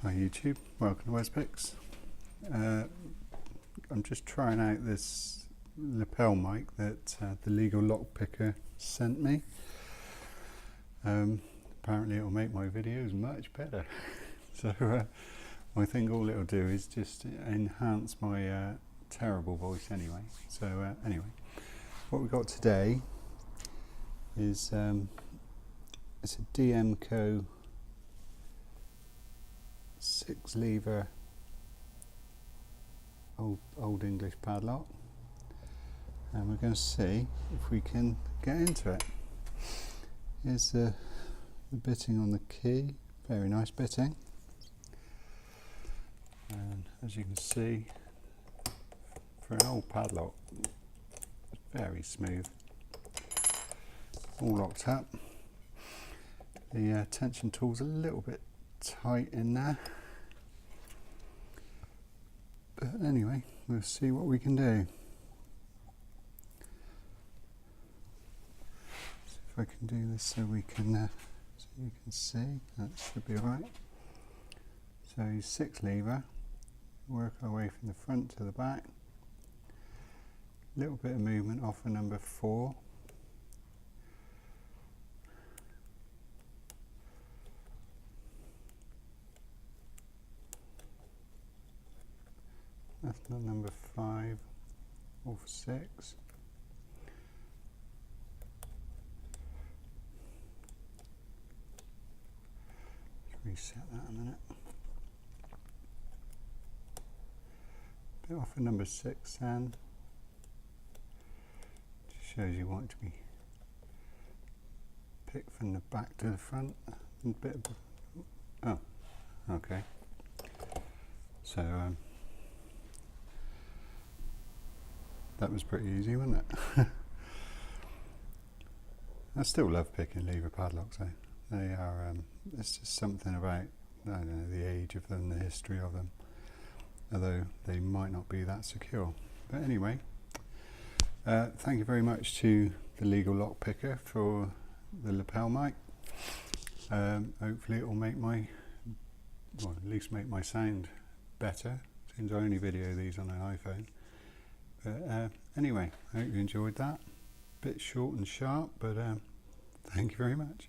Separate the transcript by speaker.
Speaker 1: Hi YouTube, welcome to Wes Picks. I'm just trying out this lapel mic that the Legallockpicker sent me. Apparently it will make my videos much better. So I think all it'll do is just enhance my terrible voice anyway. So anyway, what we've got today is it's a DMCO 6-lever old English padlock, and we're going to see if we can get into it. Here's the bitting on the key, very nice bitting, and as you can see, for an old padlock, it's very smooth, all locked up. The tension tool's a little bit tight in there, but anyway, we'll see what we can do. See if I can do this so we can so you can see. That should be alright. So 6-lever, work our way from the front to the back, little bit of movement off of number 4. That's not number 5 or 6. Reset that a minute. Bit off of number 6 then. Just shows you want it to be picked from the back to the front. A bit of, oh, okay. So that was pretty easy, wasn't it? I still love picking lever padlocks though. They are, it's just something about, I don't know, the age of them, the history of them, although they might not be that secure. But anyway, thank you very much to the Legallockpicker for the lapel mic. Hopefully it will make my, well, at least make my sound better, since I only video these on an iPhone. But anyway, I hope you enjoyed that. Bit short and sharp, but thank you very much.